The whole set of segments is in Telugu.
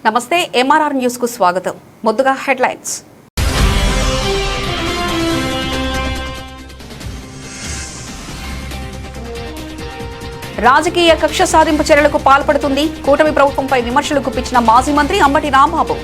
నమస్తే ఎంఆర్ఆర్ న్యూస్ కు స్వాగతం. ముందుగా హెడ్లైన్స్. రాజకీయ కక్ష సాధింపు చర్యలకు పాల్పడుతుంది. కూటమి ప్రభుత్వంపై విమర్శలు గుప్పించిన మాజీ మంత్రి అంబటి రాంబాబు.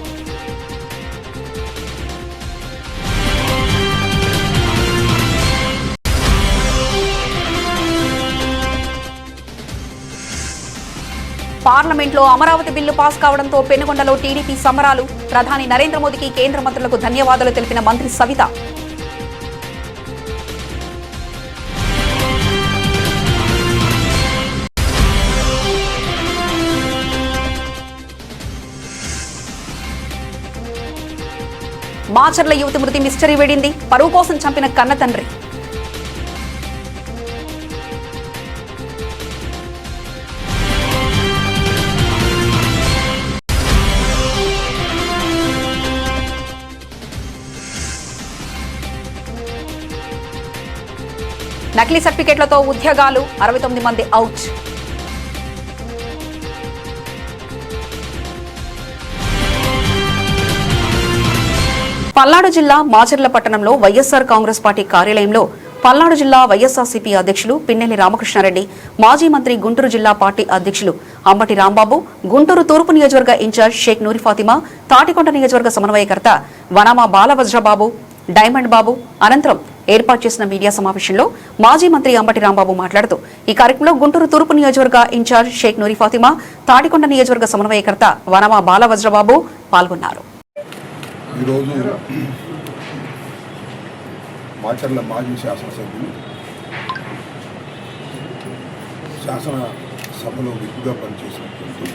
పార్లమెంట్లో అమరావతి బిల్లు పాస్ కావడంతో పెనుగొండలో టీడీపీ సమరాలు. ప్రధాని నరేంద్ర మోదీకి కేంద్ర మంత్రులకు ధన్యవాదాలు తెలిపిన మంత్రి సవిత. మాచర్ల యువతి మృతి మిస్టరీ వేడింది. పరువు కోసం చంపిన కన్న తండ్రి. నకిలీ సర్టిఫికెట్లతో ఉద్యోగాలు, 69 మంది అవుట్. పల్నాడు జిల్లా మాచర్ల పట్టణంలో వైఎస్ఆర్ కాంగ్రెస్ పార్టీ కార్యాలయంలో పల్నాడు జిల్లా వైఎస్ఆర్సీపీ అధ్యక్షులు పిన్నెల్లి రామకృష్ణారెడ్డి, మాజీ మంత్రి గుంటూరు జిల్లా పార్టీ అధ్యక్షులు అంబటి రాంబాబు, గుంటూరు తూర్పు నియోజకవర్గ ఇన్ఛార్జ్ షేక్ నూరి ఫాతిమా, తాటికొండ నియోజకవర్గ సమన్వయకర్త వనామా బాలవజ్రబాబు, డైమండ్ బాబు అనంతరం ఏర్పాటు చేసిన మీడియా సమావేశంలో మాజీ మంత్రి అంబటి రాంబాబు మాట్లాడుతూ ఈ కార్యక్రమంలో గుంటూరు తూర్పు నియోజకవర్గ ఇన్ఛార్జ్ షేక్ నూరి ఫాతిమా, తాటికొండ నియోజకవర్గ సమన్వయకర్త వనామా బాలవజ్రబాబు పాల్గొన్నారు. ఈరోజు మాచర్ల మాజీ శాసనసభ్యులు శాసనసభలో విప్పుగా పనిచేసినటువంటి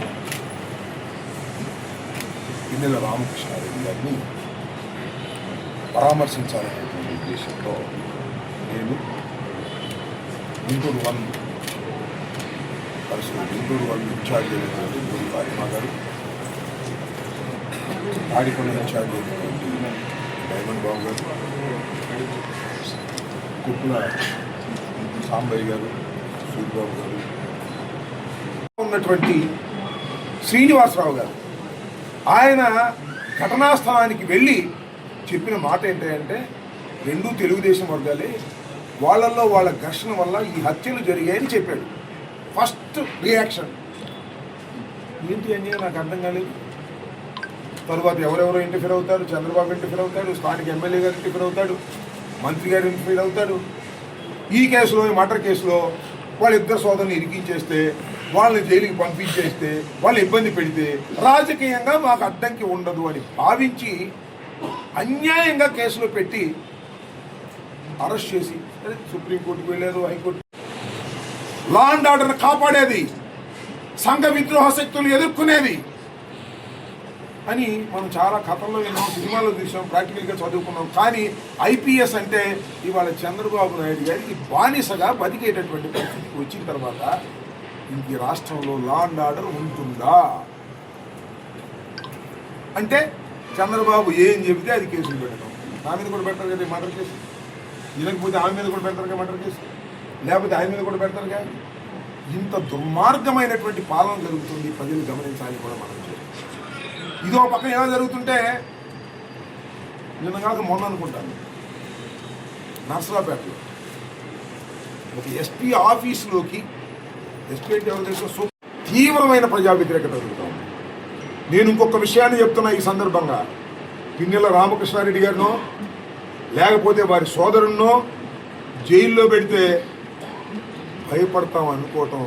పిన్నెల రామకృష్ణారెడ్డి గారిని పరామర్శించాలనేటువంటి ఉద్దేశంతో నేను గుంటూరు వన్ ఇన్ఛార్జ్ అయినటువంటి నూరి ఫాతిమా గారు, తాడికొండ ఇన్ఛార్జ్ అయినటువంటి డైమండ్ బాబు గారు, కుట్ల సాంబయ్య గారు, సూర్యబాబు గారు, ఉన్నటువంటి శ్రీనివాసరావు గారు, ఆయన ఘటనా స్థలానికి వెళ్ళి చెప్పిన మాట ఏంటంటే రెండూ తెలుగుదేశం వర్గాలే, వాళ్ళల్లో వాళ్ళ ఘర్షణ వల్ల ఈ హత్యలు జరిగాయని చెప్పాడు. ఫస్ట్ రియాక్షన్ ఏంటి అని నాకు అర్థం కాలేదు. తర్వాత ఎవరెవరో ఇంటర్ఫీర్ అవుతారు, చంద్రబాబు ఇంటర్ఫీర్ అవుతాడు, స్థానిక ఎమ్మెల్యే గారు ఇంటర్ఫీర్ అవుతాడు, మంత్రి గారు ఇంటర్ఫీర్ అవుతాడు. ఈ కేసులో, ఈ మర్డర్ కేసులో వాళ్ళిద్దరు సోదరుని ఇరికించేస్తే, వాళ్ళని జైలుకి పంపించేస్తే, వాళ్ళు ఇబ్బంది పెడితే రాజకీయంగా మాకు అడ్డంకి ఉండదు అని భావించి అన్యాయంగా కేసులో పెట్టి అరెస్ట్ చేసి సుప్రీంకోర్టుకు వెళ్ళారు, హైకోర్టు. లా అండ్ ఆర్డర్ని కాపాడేది, సంఘ విద్రోహ శక్తులు ఎదుర్కొనేది అని మనం చాలా కథల్లో విన్నాం, సినిమాలో చూసాం, ప్రాక్టికల్గా చదువుకున్నాం. కానీ ఐపీఎస్ అంటే ఇవాళ చంద్రబాబు నాయుడు గారికి బానిసగా బతికేటటువంటి పరిస్థితికి వచ్చిన తర్వాత ఇంక రాష్ట్రంలో లా అండ్ ఆర్డర్ ఉంటుందా అంటే చంద్రబాబు ఏం చెబితే అది కేసులు పెట్టడం. నా మీద కూడా పెడతారు కదా మర్డర్ కేసు, వినకపోతే ఆమె మీద కూడా పెడతారు కదా మర్డర్ కేసు, లేకపోతే ఆయన మీద కూడా పెడతారు కదా. ఇంత దుర్మార్గమైనటువంటి పాలన జరుగుతుంది, ప్రజలు గమనించాలి కూడా మనం. ఇదో పక్కన ఎలా జరుగుతుంటే నిన్న కాక మొన్న అనుకుంటాను, నర్సరాపేటలో ఒక ఎస్పీ ఆఫీసులోకి, ఎస్పీ అంటే ఎవరు తెలుసు, తీవ్రమైన ప్రజా వ్యతిరేకత జరుగుతూ ఉంది. నేను ఇంకొక విషయాన్ని చెప్తున్నా ఈ సందర్భంగా, పిన్నెల రామకృష్ణారెడ్డి గారినో లేకపోతే వారి సోదరున్నో జైల్లో పెడితే భయపడతాం అనుకోవటం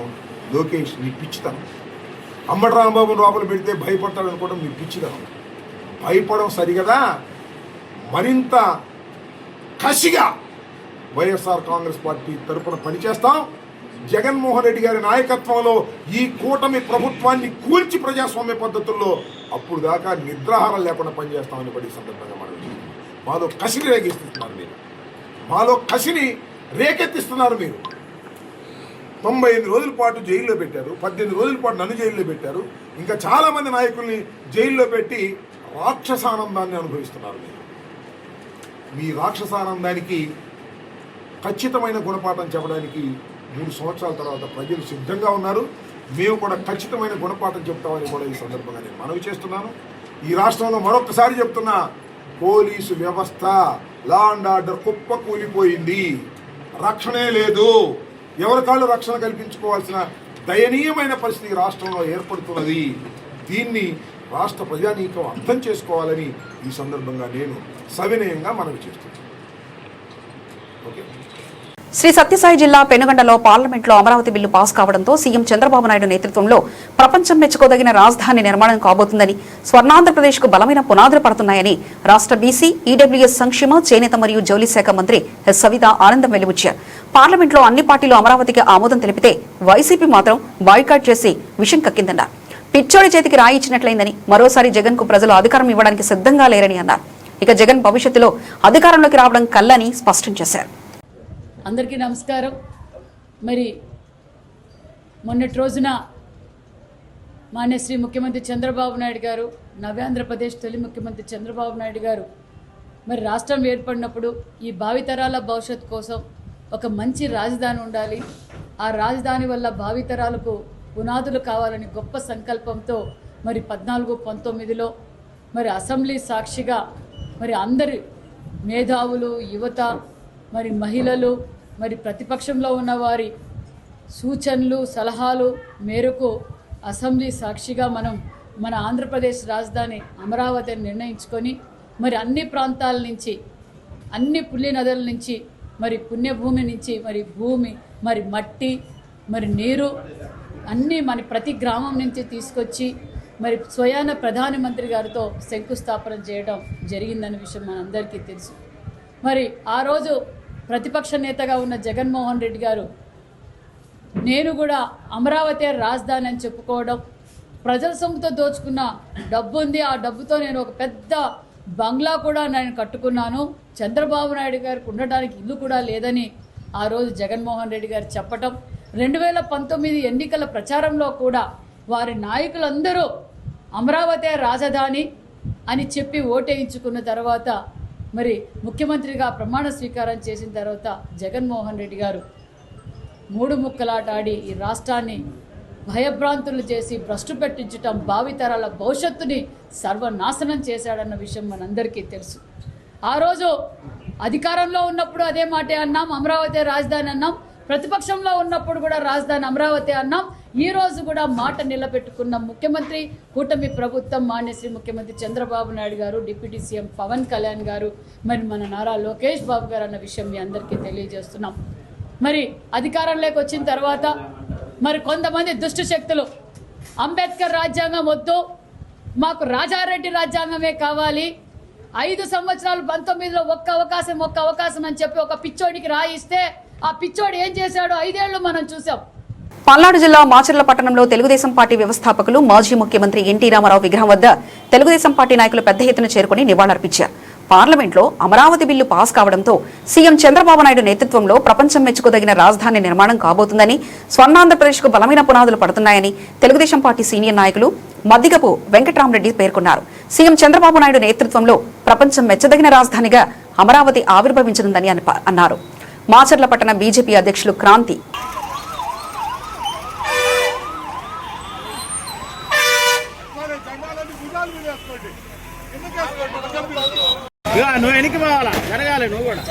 లోకేష్ నీ పిచ్చితనం. అంబటి రాంబాబు లోపల పెడితే భయపడతాడు అనుకోవడం మీ పిచ్చితనం. భయపడడం సరిగదా, మరింత కసిగా వైఎస్ఆర్ కాంగ్రెస్ పార్టీ తరఫున పనిచేస్తాం. జగన్మోహన్ రెడ్డి గారి నాయకత్వంలో ఈ కూటమి ప్రభుత్వాన్ని కూల్చి ప్రజాస్వామ్య పద్ధతుల్లో అప్పుడు దాకా నిద్రాహారం లేకుండా పనిచేస్తామని పడి సందర్భంగా మనం మాలో కసిని రేకెత్తిస్తున్నారు మీరు, మాలో కసిని రేకెత్తిస్తున్నారు మీరు. 98 రోజుల పాటు జైల్లో పెట్టారు, 18 రోజుల పాటు నన్ను జైల్లో పెట్టారు, ఇంకా చాలామంది నాయకుల్ని జైల్లో పెట్టి రాక్షసానందాన్ని అనుభవిస్తున్నారు మీరు. మీ రాక్షసానందానికి ఖచ్చితమైన గుణపాఠం చెప్పడానికి 3 సంవత్సరాల తర్వాత ప్రజలు సిద్ధంగా ఉన్నారు. మేము కూడా ఖచ్చితమైన గుణపాఠం చెప్తామని కూడా ఈ సందర్భంగా నేను మనవి చేస్తున్నాను. ఈ రాష్ట్రంలో మరొకసారి చెప్తున్నా, పోలీసు వ్యవస్థ లా అండ్ ఆర్డర్ కుప్ప కూలిపోయింది, రక్షణే లేదు. ఎవరి కాళ్ళు రక్షణ కల్పించుకోవాల్సిన దయనీయమైన పరిస్థితి రాష్ట్రంలో ఏర్పడుతున్నది. దీన్ని రాష్ట్ర ప్రజానీకం అర్థం చేసుకోవాలని ఈ సందర్భంగా నేను సవినయంగా మనవి చేస్తున్నాను. ఓకే. శ్రీ సత్యసాయి జిల్లా పెనుగండలో పార్లమెంట్లో అమరావతి బిల్లు పాస్ కావడంతో సీఎం చంద్రబాబు నాయుడు నేతృత్వంలో ప్రపంచం మెచ్చుకోదగిన రాజధాని నిర్మాణం కాబోతుందని, స్వర్ణాంధ్రప్రదేశ్కు బలమైన పునాదులు పడుతున్నాయని రాష్ట్ర బీసీ, ఈడబ్ల్యూఎస్ సంక్షేమ, చేనేత మరియు జౌళి శాఖ మంత్రి ఎస్ సవిత ఆనందం వెలిబుచ్చారు. పార్లమెంట్లో అన్ని పార్టీలు అమరావతికి ఆమోదం తెలిపితే వైసీపీ మాత్రం బాయ్కాట్ చేసి విషం కక్కిందన్నారు. పిచ్చోడి చేతికి రాయి ఇచ్చినట్లయిందని, మరోసారి జగన్ కు ప్రజలు అధికారం ఇవ్వడానికి సిద్ధంగా లేరని అన్నారు. ఇక జగన్ భవిష్యత్తులో అధికారంలోకి రావడం కల్లని స్పష్టం చేశారు. అందరికీ నమస్కారం. మరి మొన్నటి రోజున మాన్య శ్రీ ముఖ్యమంత్రి చంద్రబాబు నాయుడు గారు, నవ్యాంధ్రప్రదేశ్ తొలి ముఖ్యమంత్రి చంద్రబాబు నాయుడు గారు మరి రాష్ట్రం ఏర్పడినప్పుడు ఈ భావితరాల భవిష్యత్తు కోసం ఒక మంచి రాజధాని ఉండాలి, ఆ రాజధాని వల్ల భావితరాలకు పునాదులు కావాలని గొప్ప సంకల్పంతో మరి 14-19లో మరి అసెంబ్లీ సాక్షిగా మరి అందరి మేధావులు, యువత, మరి మహిళలు, మరి ప్రతిపక్షంలో ఉన్నవారి సూచనలు, సలహాలు మేరకు అసెంబ్లీ సాక్షిగా మన ఆంధ్రప్రదేశ్ రాజధాని అమరావతిని నిర్ణయించుకొని మరి అన్ని ప్రాంతాల నుంచి, అన్ని పుల్లి నదుల నుంచి, మరి పుణ్యభూమి నుంచి, మరి భూమి, మరి మట్టి, మరి నీరు అన్నీ మన ప్రతి గ్రామం నుంచి తీసుకొచ్చి మరి స్వయాన ప్రధానమంత్రి గారితో శంకుస్థాపన చేయడం జరిగిందన్న విషయం మనందరికీ తెలుసు. మరి ఆ రోజు ప్రతిపక్ష నేతగా ఉన్న జగన్మోహన్ రెడ్డి గారు నేను కూడా అమరావతి రాజధాని అని చెప్పుకోవడం, ప్రజల సొమ్ముతో దోచుకున్న డబ్బు ఉంది, ఆ డబ్బుతో నేను ఒక పెద్ద బంగ్లా కూడా నేను కట్టుకున్నాను, చంద్రబాబు నాయుడు గారికి ఉండడానికి ఇల్లు కూడా లేదని ఆ రోజు జగన్మోహన్ రెడ్డి గారు చెప్పటం, 2019 ఎన్నికల ప్రచారంలో కూడా వారి నాయకులందరూ అమరావతి రాజధాని అని చెప్పి ఓటేయించుకున్న తర్వాత మరి ముఖ్యమంత్రిగా ప్రమాణ స్వీకారం చేసిన తర్వాత జగన్మోహన్ రెడ్డి గారు 3 ముక్కలాట ఆడి ఈ రాష్ట్రాన్ని భయభ్రాంతులు చేసి భ్రష్టు పెట్టించటం, భావితరాల భవిష్యత్తుని సర్వనాశనం చేశాడన్న విషయం మనందరికీ తెలుసు. ఆ రోజు అధికారంలో ఉన్నప్పుడు అదే మాటే అన్నాం, అమరావతి రాజధాని అన్నాం, ప్రతిపక్షంలో ఉన్నప్పుడు కూడా రాజధాని అమరావతి అన్నాం. ఈ రోజు కూడా మాట నిలబెట్టుకున్న ముఖ్యమంత్రి, కూటమి ప్రభుత్వం, మాన్య శ్రీ ముఖ్యమంత్రి చంద్రబాబు నాయుడు గారు, డిప్యూటీ సీఎం పవన్ కళ్యాణ్ గారు, మరి మన నారా లోకేష్ బాబు గారు అన్న విషయం మీ అందరికీ తెలియజేస్తున్నాం. మరి అధికారంలోకి వచ్చిన తర్వాత మరి కొంతమంది దుష్ట శక్తులు అంబేద్కర్ రాజ్యాంగం వద్దు, మాకు రాజారెడ్డి రాజ్యాంగమే కావాలి, 5 సంవత్సరాలు 19లో ఒక్క అవకాశం అని చెప్పి ఒక పిచ్చోడికి రాయిస్తే ఆ పిచ్చోడు ఏం చేశాడో 5 ఏళ్ళు మనం చూసాం. పల్నాడు జిల్లా మాచర్ల పట్టణంలో తెలుగుదేశం పార్టీ వ్యవస్థాపకులు, మాజీ ముఖ్యమంత్రి ఎన్టీ రామారావు విగ్రహం వద్ద తెలుగుదేశం పార్టీ నాయకులు పెద్ద ఎత్తున చేరుకుని నివాళులర్పించారు. పార్లమెంట్లో అమరావతి బిల్లు పాస్ కావడంతో సీఎం చంద్రబాబు నాయుడు నేతృత్వంలో ప్రపంచం మెచ్చుకోదగిన రాజధాని నిర్మాణం కాబోతుందని, స్వర్ణాంధ్రప్రదేశ్కు బలమైన పునాదులు పడుతున్నాయని తెలుగుదేశం పార్టీ సీనియర్ నాయకులు మద్దిగపు వెంకట్రామరెడ్డి పేర్కొన్నారు. సీఎం చంద్రబాబు నాయుడు నేతృత్వంలో ప్రపంచం మెచ్చదగిన రాజధానిగా అమరావతి ఆవిర్భవించనుందని అన్నారు. మాచర్ల పట్టణ బీజేపీ అధ్యక్షులు క్రాంతి నువ్వు వెనక్కి పోవాలా, జరగాలి నువ్వు కూడా.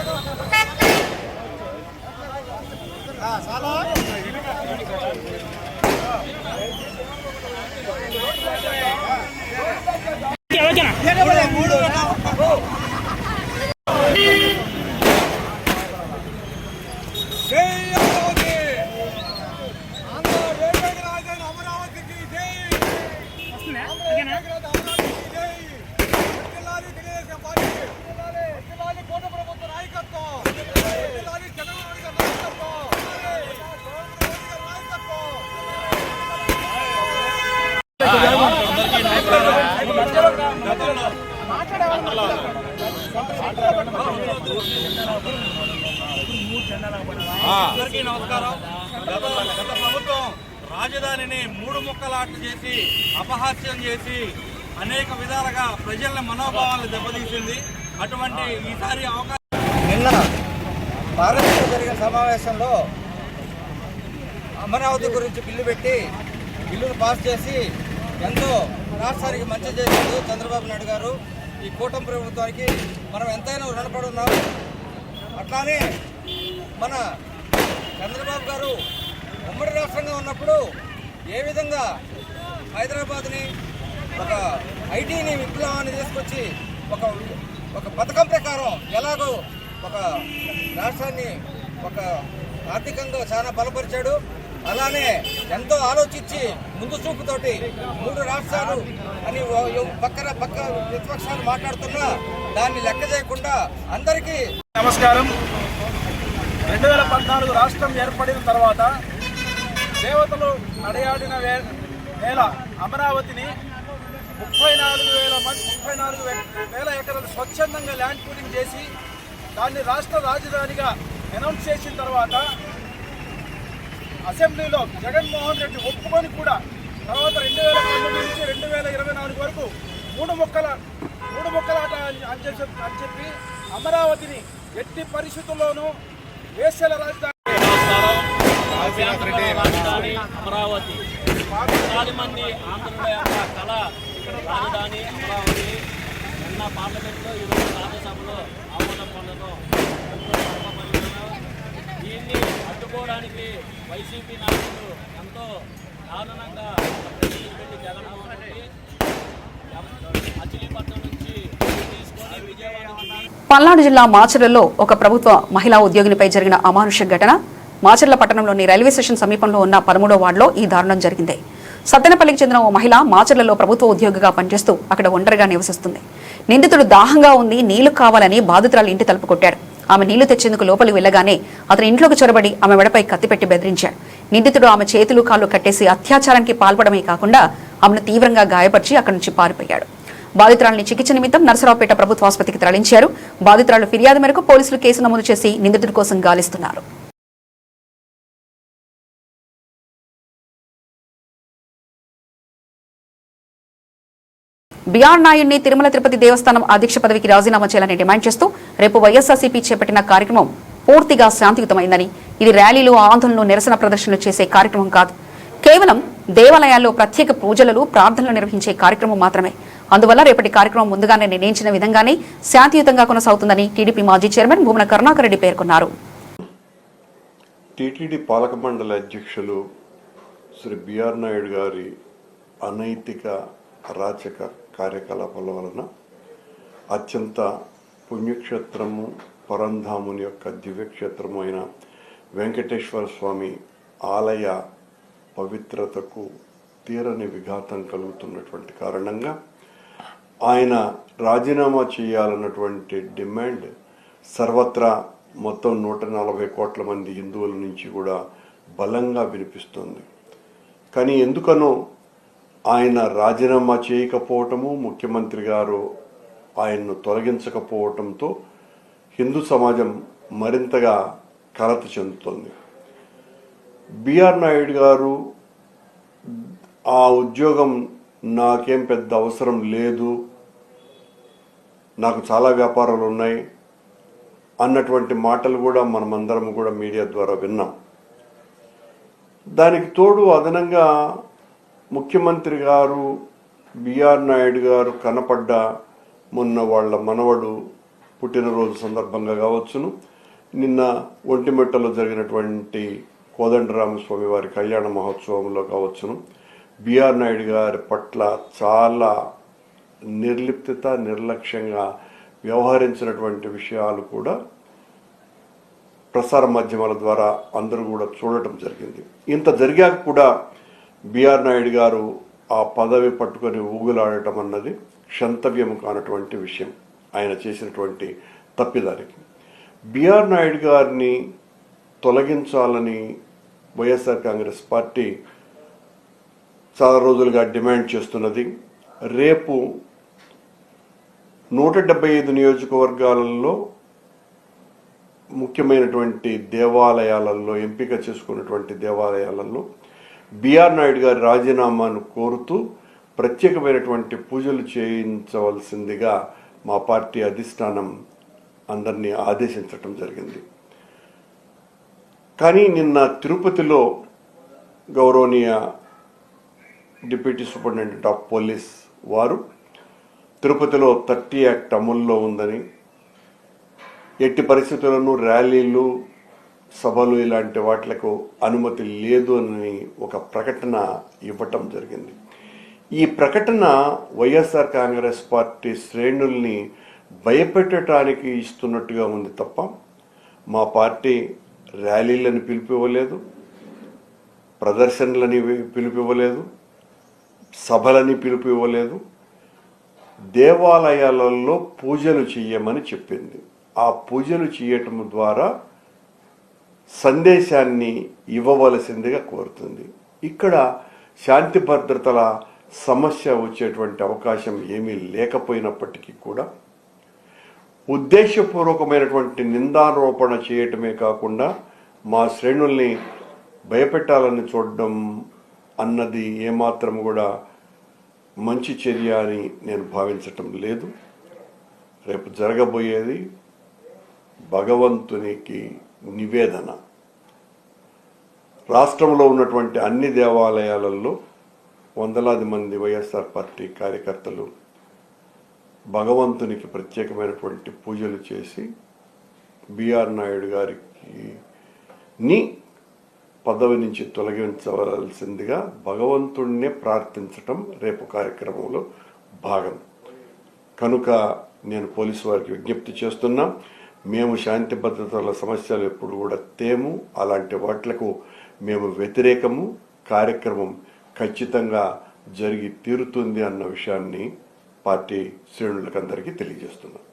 అందరికీ నమస్కారం. గత ప్రభుత్వం రాజధానిని 3 ముక్కలాట్లు చేసి అపహాస్యం చేసి అనేక విధాలుగా ప్రజల మనోభావాలను దెబ్బతీసింది. అటువంటి ఈసారి అవకాశం నిన్న పార్లమెంట్లో జరిగిన సమావేశంలో అమరావతి గురించి బిల్లు పెట్టి బిల్లును పాస్ చేసి ఎంతో రాష్ట్రానికి మంచి చేశారు చంద్రబాబు నాయుడు గారు. ఈ కూటమి ప్రభుత్వానికి మనం ఎంతైనా రుణపడి ఉన్నాం. అట్లానే మన చంద్రబాబు గారు ఉమ్మడి రాష్ట్రంగా ఉన్నప్పుడు ఏ విధంగా హైదరాబాద్ని ఒక ఐటీని విప్లవాన్ని తీసుకొచ్చి ఒక పథకం ప్రకారం ఎలాగో ఒక రాష్ట్రాన్ని ఒక ఆర్థికంగా చాలా బలపరిచాడు. అలానే ఎంతో ఆలోచించి ముందు చూపుతోటి 3 రాష్ట్రాలు అని పక్క ప్రతిపక్షాలు మాట్లాడుతున్నా దాన్ని లెక్క చేయకుండా అందరికీ నమస్కారం. 2014 రాష్ట్రం ఏర్పడిన తర్వాత దేవతలు నడయాడిన వేళ అమరావతిని 34,000 ఎకరాలు స్వచ్ఛందంగా ల్యాండ్ పూలింగ్ చేసి దాన్ని రాష్ట్ర రాజధానిగా అనౌన్స్ చేసిన తర్వాత అసెంబ్లీలో జగన్మోహన్ రెడ్డి ఒప్పుకొని కూడా తర్వాత 2019 నుంచి 2024 వరకు మూడు మొక్కలాట అని చెప్పి అమరావతిని ఎట్టి పరిస్థితుల్లోనూ వేశ్యల రాజధాని అమరావతి 10 మంది ఆంధ్రుల యొక్క కళ రాజధాని అమరావతి నిన్న పార్లమెంట్లో ఈరోజు రాజ్యసభలో ఆమోదం పొందడం దీన్ని అడ్డుకోవడానికి వైసీపీ నాయకులు ఎంతో దారుణంగా పెట్టి జగన్మోహన్ రెడ్డి మచిలీపట్నం నుంచి తీసుకొని విజయవాడ పల్నాడు జిల్లా మాచర్లలో ఒక ప్రభుత్వ మహిళా ఉద్యోగినిపై జరిగిన అమానుష ఘటన. మాచర్ల పట్టణంలోని రైల్వే స్టేషన్ సమీపంలో ఉన్న 13వ వార్డులో ఈ దారుణం జరిగింది. సత్తెనపల్లికి చెందిన ఓ మహిళ మాచర్లలో ప్రభుత్వ ఉద్యోగిగా పనిచేస్తూ అక్కడ ఒంటరిగా నివసిస్తుంది. నిందితుడు దాహంగా ఉంది, నీళ్లు కావాలని బాధితురాలు ఇంటి తలుపు కొట్టాడు. ఆమె నీళ్లు తెచ్చేందుకు లోపలికి వెళ్లగానే అతను ఇంట్లోకి చొరబడి ఆమె మెడపై కత్తిపెట్టి బెదిరించాడు. నిందితుడు ఆమె చేతులు కాళ్ళు కట్టేసి అత్యాచారానికి పాల్పడమే కాకుండా ఆమెను తీవ్రంగా గాయపరిచి అక్కడి నుంచి పారిపోయాడు. బాధితురాలిని చికిత్స నిమిత్తం నరసరావుపేట ప్రభుత్వ ఆసుపత్రికి తరలించారు. బాధితురాలు ఫిర్యాదు మేరకు పోలీసులు కేసు నమోదు చేసి నిందితుడి కోసం గాలిస్తున్నారు. బిఆర్ నాయుడిని తిరుమల తిరుపతి దేవస్థానం అధ్యక్ష పదవికి రాజీనామా చేయాలని డిమాండ్ చేస్తూ రేపు వైఎస్ఆర్సీపీ చేపట్టిన కార్యక్రమం పూర్తిగా శాంతియుతమైందని, ఇది ర్యాలీలు, ఆందోళనలు, నిరసన ప్రదర్శనలు చేసే కార్యక్రమం కాదు. కేవలం దేవాలయాల్లో ప్రత్యేక పూజలు, ప్రార్థనలు నిర్వహించే కార్యక్రమం మాత్రమే. అందువల్ల రేపటి కార్యక్రమం ముందుగానే నిర్ణయించిన విధంగానే శాంతియుతంగా కొనసాగుతుందని టీడీపీ మాజీ చైర్మన్ భూమన కరుణాకర్ రెడ్డి పేర్కొన్నారు. టీటీడీ పాలక మండలి అధ్యక్షులు శ్రీ బిఆర్ నాయుడు గారి అనైతిక అరాచక కార్యకలాపాల వలన అత్యంత పుణ్యక్షేత్రము, పరంధాముని యొక్క దివ్యక్షేత్రము అయిన వెంకటేశ్వర స్వామి ఆలయ పవిత్రతకు తీరని విఘాతం కలుగుతున్నటువంటి కారణంగా ఆయన రాజీనామా చేయాలన్నటువంటి డిమాండ్ సర్వత్రా మొత్తం 140 కోట్ల మంది హిందువుల నుంచి కూడా బలంగా వినిపిస్తుంది. కానీ ఎందుకనో ఆయన రాజీనామా చేయకపోవటము, ముఖ్యమంత్రి గారు ఆయన్ను తొలగించకపోవటంతో హిందూ సమాజం మరింతగా కలత చెందుతోంది. బిఆర్ నాయుడు గారు ఆ ఉద్యోగం నాకేం పెద్ద అవసరం లేదు, నాకు చాలా వ్యాపారాలు ఉన్నాయి అన్నటువంటి మాటలు కూడా మనమందరం కూడా మీడియా ద్వారా విన్నాం. దానికి తోడు అదనంగా ముఖ్యమంత్రి గారు బిఆర్ నాయుడు గారు కనపడ్డ మొన్న వాళ్ళ మనవడు పుట్టినరోజు సందర్భంగా కావచ్చును, నిన్న ఒంటిమిట్టలో జరిగినటువంటి కోదండరామస్వామి వారి కళ్యాణ మహోత్సవంలో కావచ్చును, బిఆర్ నాయుడు గారి పట్ల చాలా నిర్లిప్తత, నిర్లక్ష్యంగా వ్యవహరించినటువంటి విషయాలు కూడా ప్రసార మాధ్యమాల ద్వారా అందరూ కూడా చూడటం జరిగింది. ఇంత జరిగాక కూడా బిఆర్ నాయుడు గారు ఆ పదవి పట్టుకొని ఊగులాడటం అన్నది క్షంతవ్యం కానటువంటి విషయం. ఆయన చేసినటువంటి తప్పిదానికి బిఆర్ నాయుడు గారిని తొలగించాలని వైఎస్ఆర్ కాంగ్రెస్ పార్టీ చాలా రోజులుగా డిమాండ్ చేస్తున్నది. రేపు 175 నియోజకవర్గాలలో ముఖ్యమైనటువంటి దేవాలయాలలో, ఎంపిక చేసుకున్నటువంటి దేవాలయాలలో బిఆర్ నాయుడు గారి రాజీనామాను కోరుతూ ప్రత్యేకమైనటువంటి పూజలు చేయించవలసిందిగా మా పార్టీ అధిష్టానం అందరినీ ఆదేశించటం జరిగింది. కానీ నిన్న తిరుపతిలో గౌరవనీయ డిప్యూటీ సూపరింటెండెంట్ ఆఫ్ పోలీస్ వారు తిరుపతిలో 30 యాక్ట్ అమల్లో ఉందని, ఎట్టి పరిస్థితుల్లోనూ ర్యాలీలు, సభలు ఇలాంటి వాటిలకు అనుమతి లేదు అని ఒక ప్రకటన ఇవ్వటం జరిగింది. ఈ ప్రకటన వైఎస్ఆర్ కాంగ్రెస్ పార్టీ శ్రేణుల్ని భయపెట్టడానికి ఇస్తున్నట్టుగా ఉంది తప్ప మా పార్టీ ర్యాలీలను పిలిపివ్వలేదు, ప్రదర్శనలని పిలిపివ్వలేదు, సభలని పిలిపివ్వలేదు. దేవాలయాలలో పూజలు చేయమని చెప్పింది. ఆ పూజలు చేయటం ద్వారా సందేశాన్ని ఇవ్వవలసిందిగా కోరుతుంది. ఇక్కడ శాంతి భద్రతల సమస్య వచ్చేటువంటి అవకాశం ఏమీ లేకపోయినప్పటికీ కూడా ఉద్దేశపూర్వకమైనటువంటి నిందారోపణ చేయటమే కాకుండా మా శ్రేణుల్ని భయపెట్టాలని చూడడం అన్నది ఏమాత్రం కూడా మంచి చర్య అని నేను భావించటం లేదు. రేపు జరగబోయేది భగవంతునికి నివేదన. రాష్ట్రంలో ఉన్నటువంటి అన్ని దేవాలయాలలో వందలాది మంది వైఎస్ఆర్ పార్టీ కార్యకర్తలు భగవంతునికి ప్రత్యేకమైనటువంటి పూజలు చేసి బిఆర్ నాయుడు గారికి పదవి నుంచి తొలగించవలసిందిగా భగవంతుడినే ప్రార్థించటం రేపు కార్యక్రమంలో భాగం. కనుక నేను పోలీసు వారికి విజ్ఞప్తి చేస్తున్నా, మేము శాంతి భద్రతల సమస్యలు ఎప్పుడు కూడా తేము, అలాంటి వాట్లకు మేము వ్యతిరేకము. కార్యక్రమం ఖచ్చితంగా జరిగి తీరుతుంది అన్న విషయాన్ని పార్టీ శ్రేణులకందరికీ తెలియజేస్తున్నాం.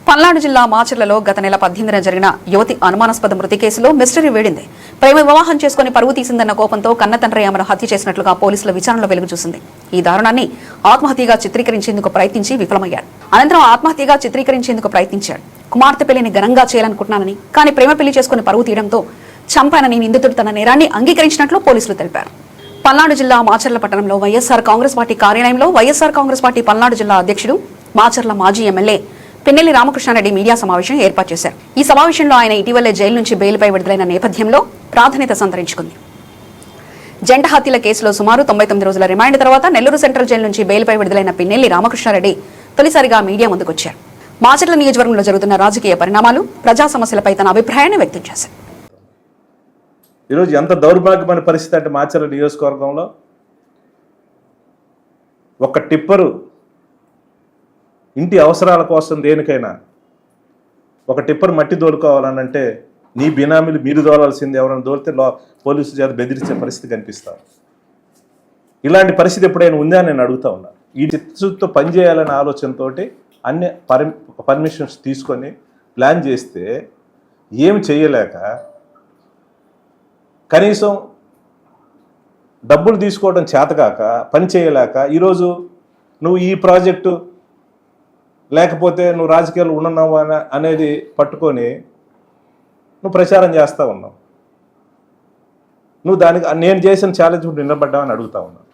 పల్నాడు జిల్లా మాచర్లలో గత నెల 18న జరిగిన యువతి అనుమానాస్పద మృతి కేసులో మిస్టరీ వేడింది. ప్రేమ వివాహం చేసుకుని పరువు తీసిందన్న కోపంతో కన్నతండ్రి ఆమెను హత్య చేసినట్లుగా పోలీసుల విచారణలో వెలుగు చూసింది. ఈ దారుణాన్ని ఆత్మహత్యగా చిత్రీకరించేందుకు ప్రయత్నించి విఫలమయ్యాడు. అనంతరం ఆత్మహత్యగా చిత్రీకరించేందుకు ప్రయత్నించాడు. కుమార్తె పెళ్లిని ఘనంగా చేయాలనుకుంటున్నానని, కానీ ప్రేమ పెళ్లి చేసుకుని పరువు తీయడంతో చంపానని నిందితుడు తన నేరాన్ని అంగీకరించినట్లు పోలీసులు తెలిపారు. పల్నాడు జిల్లా మాచర్ల పట్టణంలో వైఎస్ఆర్ కాంగ్రెస్ పార్టీ కార్యాలయంలో వైఎస్ఆర్ కాంగ్రెస్ పార్టీ పల్నాడు జిల్లా అధ్యక్షుడు, మాచర్ల మాజీ ఎమ్మెల్యే పిన్నెల్లి రామకృష్ణారెడ్డి మీడియా సమావేశం ఏర్పాటు చేశారు. ఈ సమావేశంలో ఆయన ఇటీవలే జైలు నుంచి బెయిల్పై విడుదలైన నేపథ్యంలో ప్రాధాన్యత సంతరించుకుంది. జంట హత్యల కేసులో సుమారు 99 రోజుల రిమాండ్ తర్వాత నెల్లూరు సెంట్రల్ జైలు నుంచి బెయిల్పై విడుదలైన పిన్నెల్లి రామకృష్ణారెడ్డి తొలిసారిగా మీడియా ముందుకొచ్చారు. మాచర్ల నియోజకవర్గంలో జరుగుతున్న రాజకీయ పరిణామాలు, ప్రజా సమస్యలపై తన అభిప్రాయాన్ని వ్యక్తం చేశారు. ఈరోజు ఎంత దౌర్భాగ్యమైన పరిస్థితి అంటే మాచర్ల నియోజకవర్గంలో ఒక టిప్పరు ఇంటి అవసరాల కోసం దేనికైనా ఒక టిప్పర్ మట్టి దోలుకోవాలనంటే నీ బినామీలు మీరు దోలాల్సింది, ఎవరైనా దోలితే పోలీసు చేత బెదిరించే పరిస్థితి కనిపిస్తాం. ఇలాంటి పరిస్థితి ఎప్పుడైనా ఉందా నేను అడుగుతా ఉన్నా. ఈ చిత్తశుద్ధితో పనిచేయాలనే ఆలోచనతో అన్ని పర్మిషన్స్ తీసుకొని ప్లాన్ చేస్తే ఏమి చేయలేక, కనీసం డబ్బులు తీసుకోవడం చేతకాక, పని చేయలేక ఈరోజు నువ్వు ఈ ప్రాజెక్టు లేకపోతే నువ్వు రాజకీయాలు ఉన్నావు అనేది పట్టుకొని నువ్వు ప్రచారం చేస్తూ ఉన్నావు. నువ్వు దానికి నేను చేసిన ఛాలెంజ్ నిలబడ్డావని అడుగుతా ఉన్నావు.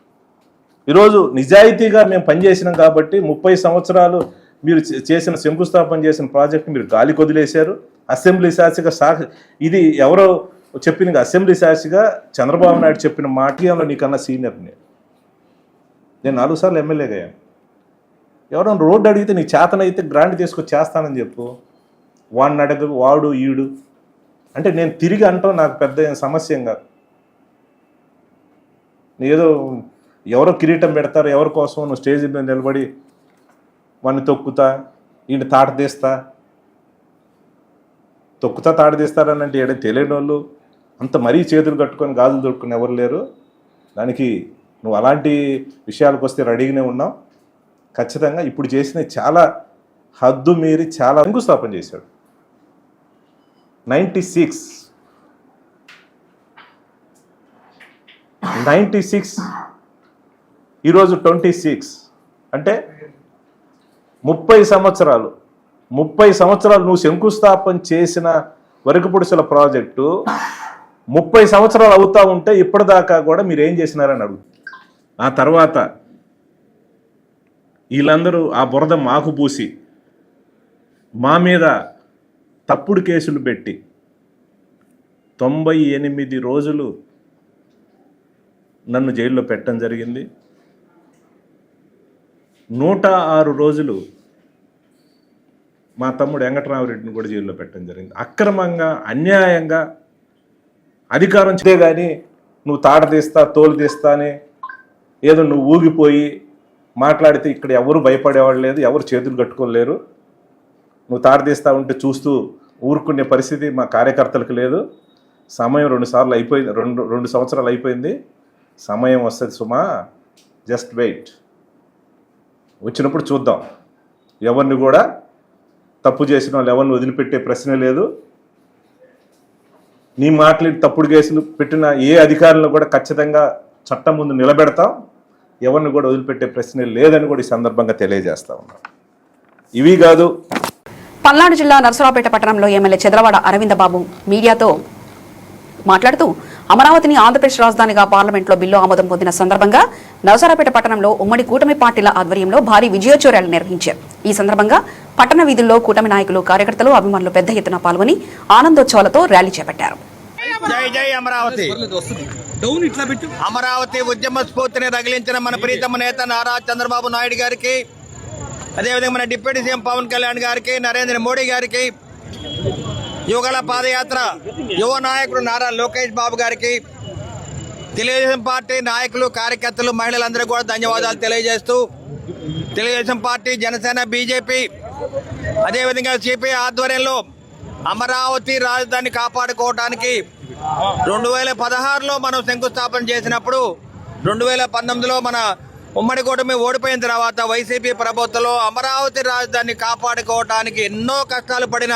ఈరోజు నిజాయితీగా మేము పనిచేసినాం కాబట్టి 30 సంవత్సరాలు మీరు చేసిన శంకుస్థాపన చేసిన ప్రాజెక్ట్ మీరు గాలి కొదిలేశారు. అసెంబ్లీ సాక్షిగా ఇది ఎవరో చెప్పిన అసెంబ్లీ సాక్షిగా చంద్రబాబు నాయుడు చెప్పిన మాటలో నీకన్నా సీనియర్ని నేను 4 సార్లు ఎమ్మెల్యేగా అయ్యాను. ఎవరైనా రోడ్డు అడిగితే నీకు చేతనైతే గ్రాంట్ తీసుకొచ్చి చేస్తానని చెప్పు. వాడిని అడగ, వాడు ఈడు అంటే నేను తిరిగి అంటాం నాకు పెద్ద సమస్య ఏం కాదు. ఏదో ఎవరో కిరీటం పెడతారు, ఎవరి కోసం నువ్వు స్టేజ్ మీద నిలబడి వాడిని తొక్కుతా, ఈయన తాట తీస్తా, తొక్కుతా తాట తీస్తారనంటే ఏదో తెలియని వాళ్ళు అంత మరీ చేతులు కట్టుకొని గాజులు దొరుకుని ఎవరు లేరు. దానికి నువ్వు అలాంటి విషయాలకు వస్తే రెడీగానే ఉన్నావు. ఖచ్చితంగా ఇప్పుడు చేసిన చాలా హద్దు మీరి చాలా శంకుస్థాపన చేశాడు. 96 ఈరోజు 26 అంటే 30 సంవత్సరాలు నువ్వు శంకుస్థాపన చేసిన వరకుపుడుసల ప్రాజెక్టు 30 సంవత్సరాలు అవుతా ఉంటే ఇప్పటిదాకా కూడా మీరు ఏం చేసినారని అడుగు. ఆ తర్వాత వీళ్ళందరూ ఆ బురద మాకు పూసి మా మీద తప్పుడు కేసులు పెట్టి 98 రోజులు నన్ను జైల్లో పెట్టడం జరిగింది. 106 రోజులు మా తమ్ముడు వెంకటరామరెడ్డిని కూడా జైల్లో పెట్టడం జరిగింది. అక్రమంగా, అన్యాయంగా అధికారం చే కానీ నువ్వు తాట తీస్తా, తోలు తీస్తా అని ఏదో నువ్వు ఊగిపోయి మాట్లాడితే ఇక్కడ ఎవరు భయపడేవాళ్ళు లేదు, ఎవరు చేతులు కట్టుకోలేరు. నువ్వు తాట తీస్తా ఉంటే చూస్తూ ఊరుకునే పరిస్థితి మా కార్యకర్తలకు లేదు. సమయం 2 సార్లు అయిపోయింది, 2 సంవత్సరాలు అయిపోయింది. సమయం వస్తుంది సుమా, జస్ట్ వెయిట్. వచ్చినప్పుడు చూద్దాం. ఎవరిని కూడా తప్పు చేసిన వాళ్ళు ఎవరిని వదిలిపెట్టే ప్రశ్నే లేదు. నీ మాట్లాడి తప్పుడు కేసులు పెట్టిన ఏ అధికారులను కూడా ఖచ్చితంగా చట్టం ముందు నిలబెడతాం. ఎవరిని కూడా వదిలిపెట్టే ప్రశ్నే లేదని కూడా ఈ సందర్భంగా తెలియజేస్తా ఉన్నాం. ఇవి కాదు, పల్నాడు జిల్లా నరసరావుపేట పట్టణంలో ఎమ్మెల్యే చంద్రవాడ అరవిందబాబు మీడియాతో మాట్లాడుతూ అమరావతిని ఆంధ్రప్రదేశ్ రాజధానిగా పార్లమెంట్లో బిల్లు ఆమోదం పొందిన సందర్భంగా నరసరావుపేట పట్టణంలో ఉమ్మడి కూటమి పార్టీల ఆధ్వర్యంలో భారీ విజయోత్సవాలు నిర్వహించారు. ఈ సందర్భంగా పట్టణ వీధుల్లో కూటమి నాయకులు, కార్యకర్తలు, అభిమానులు పెద్ద ఎత్తున పాల్గొని ఆనందోత్సవాలతో ర్యాలీ చేపట్టారు. జై జై అమరావతి. అమరావతి ఉద్యమ స్ఫూర్తిని రగిలించిన మన ప్రీతమ నేత నారా చంద్రబాబు నాయుడు గారికి, అదేవిధంగా మన డిప్యూటీ సీఎం పవన్ కళ్యాణ్ గారికి, నరేంద్ర మోడీ గారికి, యువగల పాదయాత్ర యువ నాయకుడు నారా లోకేష్ బాబు గారికి, తెలుగుదేశం పార్టీ నాయకులు, కార్యకర్తలు, మహిళలందరూ కూడా ధన్యవాదాలు తెలియజేస్తూ, తెలుగుదేశం పార్టీ, జనసేన, బీజేపీ, అదేవిధంగా సిపిఐ ఆధ్వర్యంలో అమరావతి రాజధాని కాపాడుకోవడానికి 2016లో మనం శంకుస్థాపన చేసినప్పుడు 2019లో మన ఉమ్మడి కూటమి ఓడిపోయిన తర్వాత వైసీపీ ప్రభుత్వంలో అమరావతి రాజధాని కాపాడుకోవడానికి ఎన్నో కష్టాలు పడిన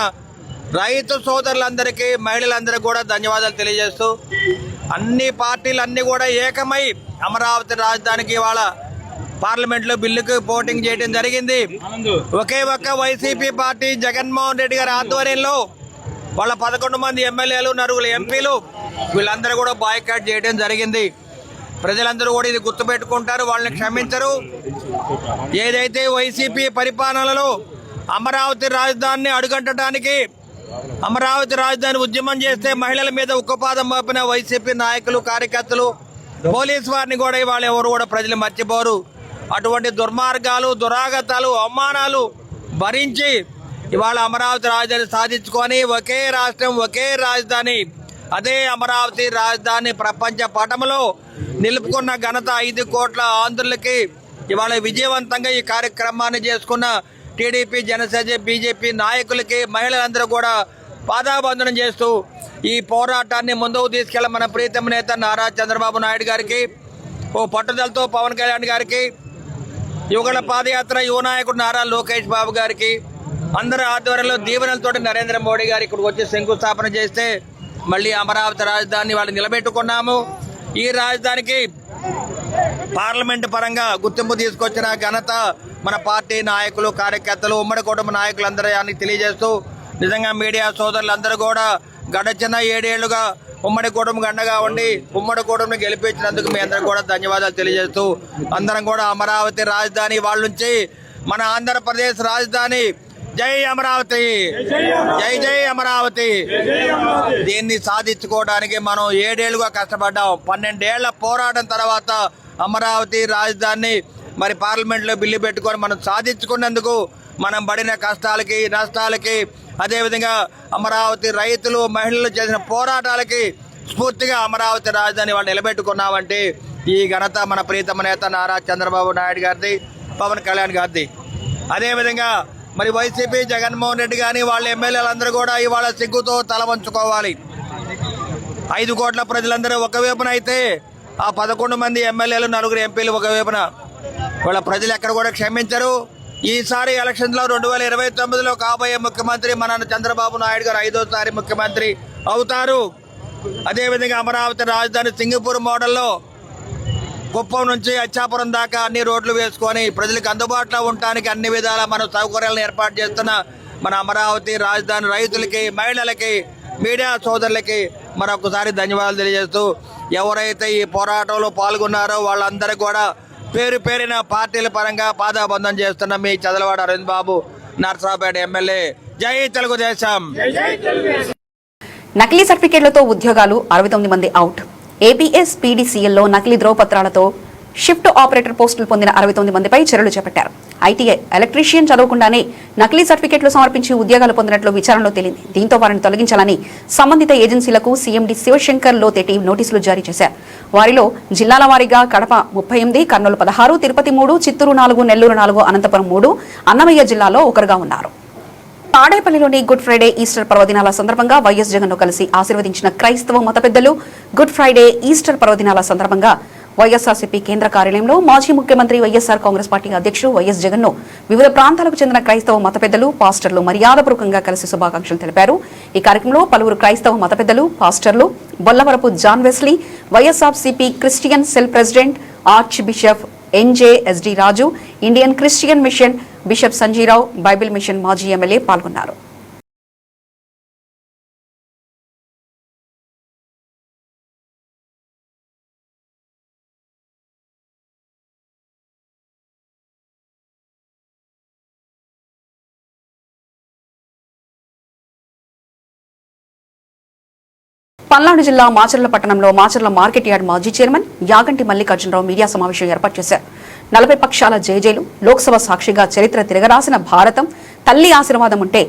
రైతు సోదరులందరికీ, మహిళలందరికీ కూడా ధన్యవాదాలు తెలియజేస్తూ, అన్ని పార్టీలన్నీ కూడా ఏకమై అమరావతి రాజధానికి ఇవాళ పార్లమెంట్లో బిల్లుకు పోటింగ్ చేయడం జరిగింది. ఒకే ఒక్క వైసీపీ పార్టీ జగన్మోహన్ రెడ్డి గారి ఆధ్వర్యంలో వాళ్ళ 11 మంది ఎమ్మెల్యేలు, 9 ఎంపీలు వీళ్ళందరూ కూడా బాయ్కాట్ చేయడం జరిగింది. ప్రజలందరూ కూడా ఇది గుర్తుపెట్టుకుంటారు, వాళ్ళని క్షమించరు. ఏదైతే వైసీపీ పరిపాలనలో అమరావతి రాజధానిని అడుగంటడానికి, అమరావతి రాజధాని ఉద్యమం చేస్తే మహిళల మీద ఉక్కుపాదం మోపిన వైసీపీ నాయకులు, కార్యకర్తలు, పోలీసు వారిని కూడా ఇవాళ ఎవరు కూడా ప్రజలు మర్చిపోరు. అటువంటి దుర్మార్గాలు, దురాగతాలు, అవమానాలు భరించి ఇవాళ అమరావతి రాజధాని సాధించుకొని ఒకే రాష్ట్రం, ఒకే రాజధాని, అదే అమరావతి రాజధాని ప్రపంచ పటంలో నిలుపుకున్న ఘనత 5 కోట్ల ఆంధ్రులకి ఇవాళ విజయవంతంగా ఈ కార్యక్రమాన్ని చేసుకున్న టీడీపీ, జనసేన, బీజేపీ నాయకులకి, మహిళలందరూ కూడా పాదాబంధనం చేస్తూ ఈ పోరాటాన్ని ముందుకు తీసుకెళ్ల మన ప్రీతమ నేత నారా చంద్రబాబు నాయుడు గారికి, ఓ పట్టుదలతో పవన్ కళ్యాణ్ గారికి, యువగల పాదయాత్ర యువ నాయకుడు నారా లోకేష్ బాబు గారికి, అందరి ఆధ్వర్యంలో దీవెనలతో నరేంద్ర మోడీ గారు ఇక్కడికి వచ్చి శంకుస్థాపన చేస్తే మళ్ళీ అమరావతి రాజధాని వాళ్ళు నిలబెట్టుకున్నాము. ఈ రాజధానికి పార్లమెంటు పరంగా గుర్తింపు తీసుకొచ్చిన ఘనత మన పార్టీ నాయకులు, కార్యకర్తలు, ఉమ్మడి కుటుంబ నాయకులందరూ తెలియజేస్తూ, నిజంగా మీడియా సోదరులందరూ కూడా గడచిన 7 ఏళ్లుగా ఉమ్మడి కుటుంబం అండగా ఉండి ఉమ్మడి కుటుంబం గెలిపించినందుకు మీ అందరికి కూడా ధన్యవాదాలు తెలియజేస్తూ, అందరం కూడా అమరావతి రాజధాని వాళ్ళ నుంచి మన ఆంధ్రప్రదేశ్ రాజధాని జై అమరావతి, జై జై అమరావతి. దీన్ని సాధించుకోవడానికి మనం 7 ఏళ్లుగా కష్టపడ్డాం. 12 ఏళ్ల పోరాటం తర్వాత అమరావతి రాజధాని మరి పార్లమెంట్లో బిల్లు పెట్టుకొని మనం సాధించుకున్నందుకు మనం పడిన కష్టాలకి, నష్టాలకి, అదేవిధంగా అమరావతి రైతులు, మహిళలు చేసిన పోరాటాలకి స్ఫూర్తిగా అమరావతి రాజధాని వాళ్ళు నిలబెట్టుకున్నామంటే ఈ ఘనత మన ప్రీతమ నేత నారా చంద్రబాబు నాయుడు గారిది, పవన్ కళ్యాణ్ గారిది. అదేవిధంగా మరి వైసీపీ జగన్మోహన్ రెడ్డి కానీ వాళ్ళ ఎమ్మెల్యేలందరూ కూడా ఇవాళ సిగ్గుతో తల వంచుకోవాలి. 5 కోట్ల ప్రజలందరూ ఒకవైపున అయితే ఆ 11 మంది ఎమ్మెల్యేలు, 9 ఎంపీలు ఒకవైపున, వాళ్ళ ప్రజలు ఎక్కడ కూడా క్షమించరు. ఈసారి ఎలక్షన్లో 2029లో కాబోయే ముఖ్యమంత్రి మన చంద్రబాబు నాయుడు గారు 5వ ముఖ్యమంత్రి అవుతారు. అదేవిధంగా అమరావతి రాజధాని సింగపూర్ మోడల్లో కుప్పం నుంచి అచ్చాపురం దాకా అన్ని రోడ్లు వేసుకొని ప్రజలకు అందుబాటులో ఉండటానికి అన్ని విధాల మన సౌకర్యాలను ఏర్పాటు చేస్తున్న మన అమరావతి రాజధాని రైతులకి, మహిళలకి, మీడియా సోదరులకి మరొకసారి ధన్యవాదాలు తెలియజేస్తూ, ఎవరైతే ఈ పోరాటంలో పాల్గొన్నారో వాళ్ళందరూ కూడా పేరు పేరిన పార్టీల పరంగా పాదాబంధం చేస్తున్న మీ చదలవాడ అరవింద్ బాబు, నర్సరావుపేట ఎమ్మెల్యే. జై తెలుగుదేశం. నకిలీ సర్టిఫికేట్లతో ఉద్యోగాలు, 69 మంది అవుట్. ఏపీఎస్ పీడీసీఎల్లో నకిలీ ధ్రువపత్రాలతో షిఫ్ట్ ఆపరేటర్ పోస్టులు పొందిన 69 మందిపై చర్యలు చేపట్టారు. ఐటీఐ ఎలక్ట్రీషియన్ చదవకుండానే నకిలీ సర్టిఫికెట్లు సమర్పించి ఉద్యోగాలు పొందినట్లు విచారణలో తేలింది. దీంతో వారిని తొలగించాలని సంబంధిత ఏజెన్సీలకు సీఎండీ శివశంకర్ లోతేటి నోటీసులు జారీ చేశారు. వారిలో జిల్లాల వారీగా కడప 38, కర్నూలు 16, తిరుపతి 3, చిత్తూరు 4, నెల్లూరు 4, అనంతపురం 3, అన్నమయ్య జిల్లాలో ఒకరుగా ఉన్నారు. తాడేపల్లిలోని గుడ్ ఫ్రైడే ఈస్టర్ పర్వదినాల సందర్భంగా వైఎస్ జగన్ను కలిసి ఆశీర్వదించిన క్రైస్తవ మత పెద్దలు గుడ్ ఫ్రైడే ఈస్టర్ పర్వదినాల సందర్భంగా వైఎస్ఆర్సీపీ కేంద్ర కార్యాలయంలో మాజీ ముఖ్యమంత్రి వైఎస్ఆర్ కాంగ్రెస్ పార్టీ అధ్యక్షుడు వైఎస్ జగన్ను వివిధ ప్రాంతాలకు చెందిన క్రైస్తవ మత పెద్దలు, పాస్టర్లు మర్యాదపూర్వకంగా కలిసి శుభాకాంక్షలు తెలిపారు. ఈ కార్యక్రమంలో పలువురు క్రైస్తవ మత పెద్దలు, పాస్టర్లు, Bollavarapu John Wesley, YSRCP Christian cell president archbishop NJSD Raju, Indian Christian mission bishop Sanjirao, Bible mission మాజీ ఎమ్మెల్యే పాల్గొన్నారు. పల్నాడు జిల్లా మాచర్ల పట్టణంలో మాచర్ల మార్కెట్ యార్డ్ మాజీ చైర్మన్ యాగంటి మల్లికార్జునరావు మీడియా సమావేశం ఏర్పాటు చేశారు. 40 పక్షాల జేజేలు, లోక్సభ సాక్షిగా చరిత్ర తిరగరాసిన భారతం, తల్లి ఆశీర్వాదం ఉంటే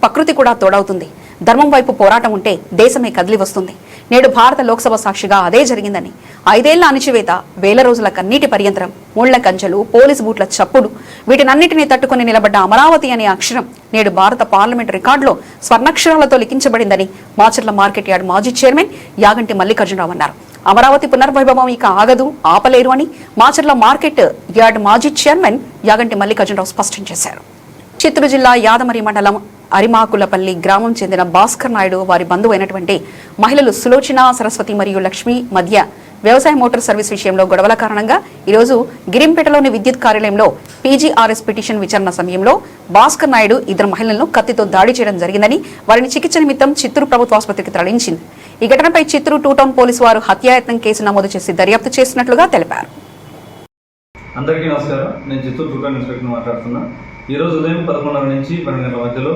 ప్రకృతి కూడా తోడవుతుంది, ధర్మం వైపు పోరాటం ఉంటే దేశమే కదిలి వస్తుంది. నేడు భారత లోక్సభ సాక్షిగా అదే జరిగిందని, 5 ఏళ్ల అణిచివేత, 1000 రోజుల కన్నీటి పర్యంతరం, ముళ్ల కంచెలు, పోలీసు బూట్ల చప్పుడు, వీటినన్నిటినీ తట్టుకుని నిలబడ్డ అమరావతి అనే అక్షరం నేడు భారత పార్లమెంట్ రికార్డులో స్వర్ణాక్షరాలతో లిఖించబడిందని మాచర్ల మార్కెట్ యార్డ్ మాజీ చైర్మన్ యాగంటి మల్లికార్జునరావు అన్నారు. అమరావతి పునర్వైభవం ఇక ఆగదు, ఆపలేరు అని మాచర్ల మార్కెట్ యార్డ్ మాజీ చైర్మన్ యాగంటి మల్లికార్జునరావు స్పష్టం చేశారు. చిత్తూరు జిల్లా యాదమరి మండలం అరిమాకులపల్లి గ్రామం చెందిన భాస్కర్ నాయుడు వారి బంధువైనటువంటి మహిళలు సులోచన, సరస్వతి మరియు లక్ష్మి మధ్య వ్యవసాయ మోటార్ సర్వీస్ విషయంలో గొడవల కారణంగా ఈరోజు గిరింపేటలోని విద్యుత్ కార్యాలయంలో పీజీఆర్ఎస్ పిటిషన్ విచారణ సమయంలో భాస్కర్ నాయుడు 2 మహిళలను కత్తితో దాడి చేయడం జరిగిందని, వారిని చికిత్స నిమిత్తం చిత్తూరు ప్రభుత్వ ఆసుపత్రికి తరలించింది. ఈ ఘటనపై చిత్తూరు 2 టౌన్ పోలీసు వారు హత్యాయత్నం కేసు నమోదు చేసి దర్యాప్తు చేసినట్లుగా తెలిపారు. అందరికీ నమస్కారం. నేను చిత్తూరు 2 టౌన్ ఇన్స్పెక్టర్ మాట్లాడుతున్నా. ఈరోజు ఉదయం 11:30 నుంచి 12 గంటల మధ్యలో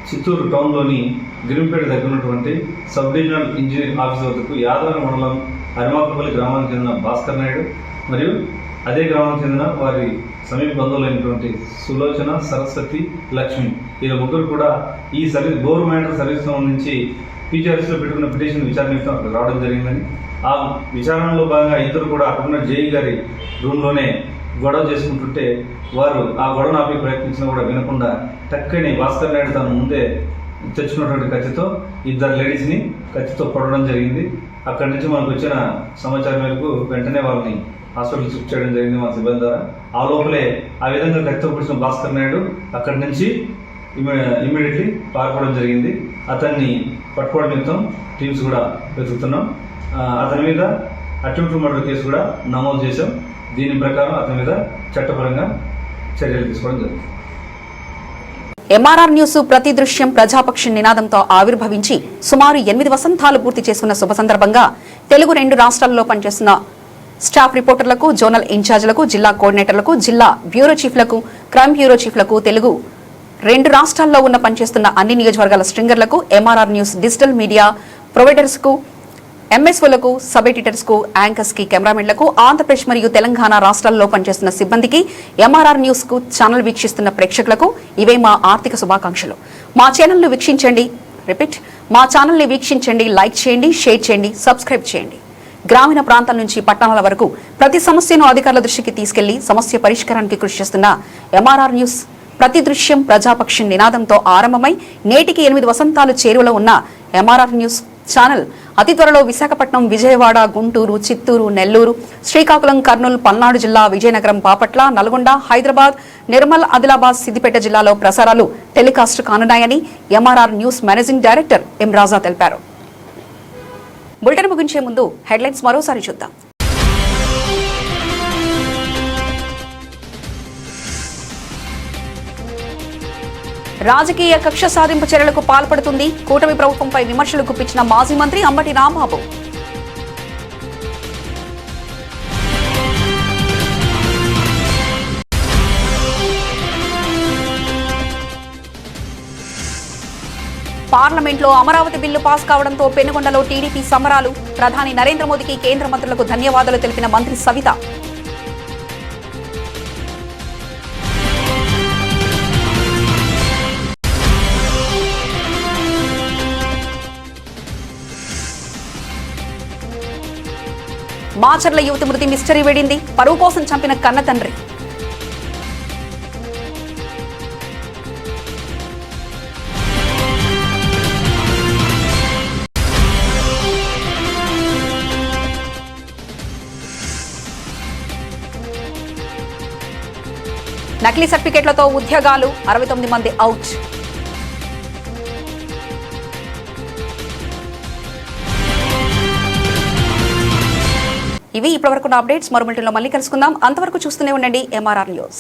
చిత్తూరు టౌన్లోని గిరింపేట దగ్గర ఉన్నటువంటి సబ్ డివిజనల్ ఇంజనీరింగ్ ఆఫీస్ వద్దకు యాదవరి మండలం అరిమాకులపల్లి గ్రామానికి చెందిన భాస్కర్ నాయుడు మరియు అదే గ్రామానికి చెందిన వారి సమీప బంధువులైనటువంటి సులోచన, సరస్వతి, లక్ష్మి వీళ్ళ ముగ్గురు కూడా ఈ సర్వీస్ బోర్ మ్యాటర్ సర్వీస్ సంబంధించి పీజీఆర్ఎస్లో పెట్టుకున్న పిటిషన్ విచారణ అక్కడ రావడం జరిగిందని, ఆ విచారణలో భాగంగా ఇద్దరు కూడా అక్కడున్న జేఈ గారి రూమ్లోనే గొడవ చేసుకుంటుంటే వారు ఆ గొడవను ఆపే ప్రయత్నించినా కూడా వినకుండా టక్కని భాస్కర్ నాయుడు తన ముందే తెచ్చుకున్నటువంటి కత్తితో 2 లేడీస్ని కత్తితో కొట్టడం జరిగింది. అక్కడి నుంచి మనకు వచ్చిన సమాచారం మేరకు వెంటనే వాళ్ళని హాస్పిటల్ షిఫ్ట్ చేయడం జరిగింది మన సిబ్బంది ద్వారా. ఆ లోపలే ఆ విధంగా కత్తితో పొడిచిన భాస్కర్ నాయుడు అక్కడి నుంచి ఇమ్మీడియట్లీ పారిపోవడం జరిగింది. అతన్ని పట్టుకోవడం నిమిత్తం టీమ్స్ కూడా వెతుకుతున్నాం. అతని మీద అటెంప్ట్ మర్డర్ కేసు కూడా నమోదు చేశాం. దీని ప్రకారం అతని మీద చట్టపరంగా చర్యలు తీసుకోవడం జరుగుతుంది. ఎంఆర్ఆర్ న్యూస్ ప్రతి దృశ్యం ప్రజాపక్షం నినాదంతో ఆవిర్భవించి సుమారు 8 వసంతాలు పూర్తి చేసుకున్న శుభ సందర్భంగా తెలుగు 2 రాష్ట్రాల్లో పనిచేస్తున్న స్టాఫ్ రిపోర్టర్లకు, జోనల్ ఇన్ఛార్జీలకు, జిల్లా కోఆర్డినేటర్లకు, జిల్లా బ్యూరో చీఫ్లకు, క్రైమ్ బ్యూరో చీఫ్లకు, తెలుగు 2 రాష్ట్రాల్లో ఉన్న పనిచేస్తున్న అన్ని నియోజకవర్గాల స్ట్రింగర్లకు, ఎంఆర్ఆర్ న్యూస్ డిజిటల్ మీడియా ప్రొవైడర్స్కు, ఎంఎస్ఓలకు, సబ్ ఎడిటర్స్కు, యాంకర్స్కి, కెమెరామెన్లకు, ఆంధ్రప్రదేశ్ మరియు తెలంగాణ రాష్ట్రాల్లో పనిచేస్తున్న సిబ్బందికి, ఎంఆర్ఆర్ న్యూస్కు ఛానల్ వీక్షిస్తున్న ప్రేక్షకులకు ఇవే మా ఆర్థిక శుభాకాంక్షలు. మా ఛానల్ను వీక్షించండి, లైక్ చేయండి, షేర్ చేయండి, సబ్స్క్రైబ్ చేయండి. గ్రామీణ ప్రాంతాల నుంచి పట్టణాల వరకు ప్రతి సమస్యను అధికారుల దృష్టికి తీసుకెళ్లి సమస్య పరిష్కారానికి కృషి చేస్తున్న ఎంఆర్ఆర్ న్యూస్ ప్రతి దృశ్యం ప్రజాపక్షం నినాదంతో ఆరంభమై నేటికి 8 వసంతాలు చేరువలో ఉన్న ఎంఆర్ఆర్ న్యూస్ ఛానల్ అతి త్వరలో విశాఖపట్నం, విజయవాడ, గుంటూరు, చిత్తూరు, నెల్లూరు, శ్రీకాకుళం, కర్నూలు, పల్నాడు జిల్లా, విజయనగరం, బాపట్ల, నల్గొండ, హైదరాబాద్, నిర్మల్, ఆదిలాబాద్, సిద్దిపేట జిల్లాలో ప్రసారాలు టెలికాస్ట్ కానున్నాయని MRR news managing director M Raja తెలిపారు. బులెటిన్ ముగించే ముందు హెడ్లైన్స్ మరోసారి చూద్దాం. రాజకీయ కక్ష సాధింపు చర్యలకు పాల్పడుతుంది, కూటమి ప్రభుత్వంపై విమర్శలు గుప్పించిన మాజీ మంత్రి అంబటి రాంబాబు. పార్లమెంట్లో అమరావతి బిల్లు పాస్ కావడంతో పెనుగొండలో టీడీపీ సమరాలు. ప్రధాని నరేంద్ర మోదీకి కేంద్ర మంత్రులకు ధన్యవాదాలు తెలిపిన మంత్రి సవిత. మాచర్ల యువతి మృతి మిస్టరీ వేడింది. పరువు కోసం చంపిన కన్న తండ్రి. నకిలీ సర్టిఫికెట్లతో ఉద్యోగాలు, 69 మంది అవుట్. ఇవి ఇప్పటివరకు అప్డేట్స్. మరో బులెటిన్లో మళ్ళీ కలుసుకుందాం. అంతవరకు చూస్తూనే ఉండండి MRR న్యూస్.